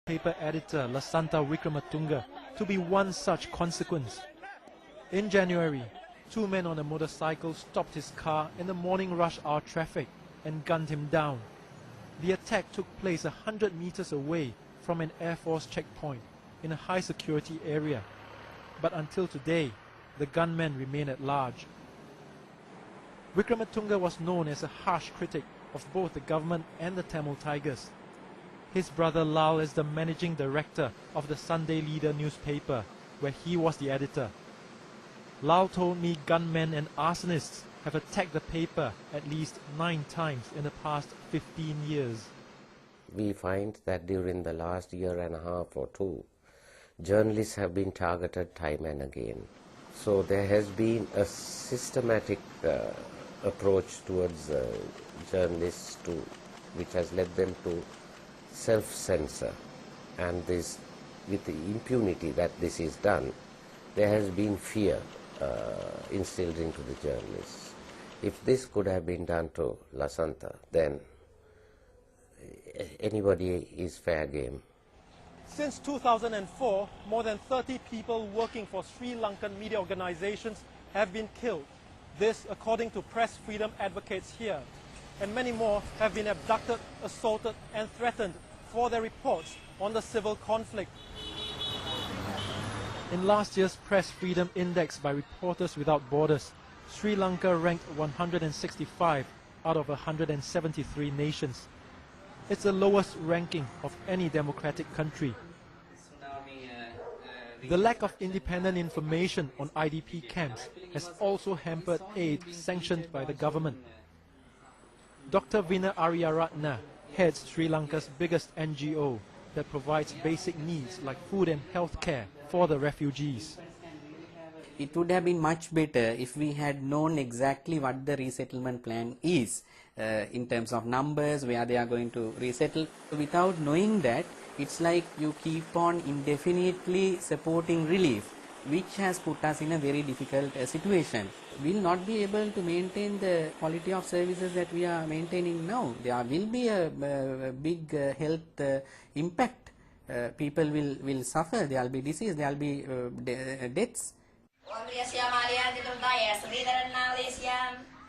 newspaper editor Lasanta Wickrematunge to be one such consequence. In January, two men on a motorcycle stopped his car in the morning rush hour traffic and gunned him down. The attack took place 100 meters away from an Air Force checkpoint in a high-security area. But until today, the gunmen remain at large. Wickrematunge was known as a harsh critic of both the government and the Tamil Tigers. His brother Lal is the managing director of the Sunday Leader newspaper, where he was the editor. Lal told me gunmen and arsonists have attacked the paper at least 9 times in the past 15 years. We find that during the last year and a half or two, journalists have been targeted time and again. So there has been a systematic approach towards journalists which has led them to self-censor, and this, with the impunity that this is done, there has been fear instilled into the journalists. If this could have been done to Lasanta, then anybody is fair game. Since 2004, more than 30 people working for Sri Lankan media organizations have been killed. This according to press freedom advocates here. And many more have been abducted, assaulted and threatened for their reports on the civil conflict. In last year's Press Freedom Index by Reporters Without Borders, Sri Lanka ranked 165 out of 173 nations. It's the lowest ranking of any democratic country. The lack of independent information on IDP camps has also hampered aid sanctioned by the government. Dr. Vina Aryaratna heads Sri Lanka's biggest NGO that provides basic needs like food and health care for the refugees. It would have been much better if we had known exactly what the resettlement plan is in terms of numbers, where they are going to resettle. Without knowing that, it's like you keep on indefinitely supporting relief, which has put us in a very difficult situation. We will not be able to maintain the quality of services that we are maintaining now. There will be a big health impact. People will suffer, there will be disease, there will be deaths.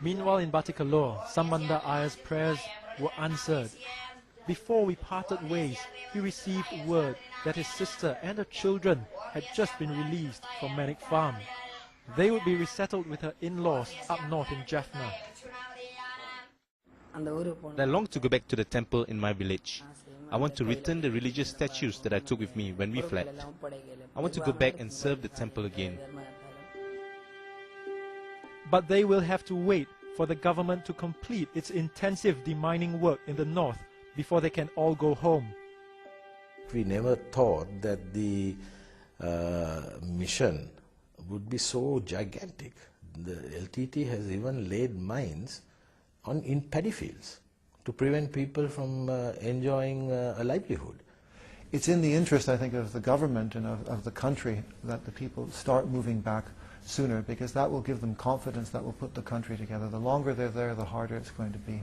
Meanwhile in Batticaloa, Sambanda Ayer's prayers were answered. Before we parted ways, he received word that his sister and her children had just been released from Manic Farm. They would be resettled with her in-laws up north in Jaffna. I long to go back to the temple in my village. I want to return the religious statues that I took with me when we fled. I want to go back and serve the temple again. But they will have to wait for the government to complete its intensive demining work in the north before they can all go home. We never thought that the mission would be so gigantic. The LTT has even laid mines in paddy fields to prevent people from enjoying a livelihood. It's in the interest, I think, of the government and of the country that the people start moving back sooner, because that will give them confidence, that will put the country together. The longer they're there, the harder it's going to be.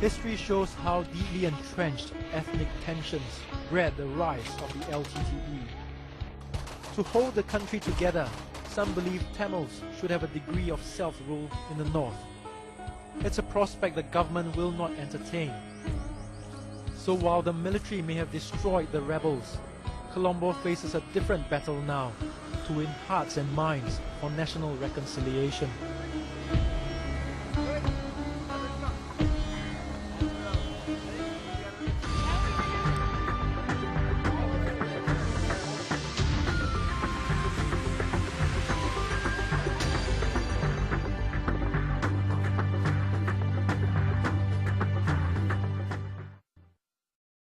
History shows how deeply entrenched ethnic tensions bred the rise of the LTTE. To hold the country together, some believe Tamils should have a degree of self-rule in the north. It's a prospect the government will not entertain. So while the military may have destroyed the rebels, Colombo faces a different battle now to win hearts and minds for national reconciliation.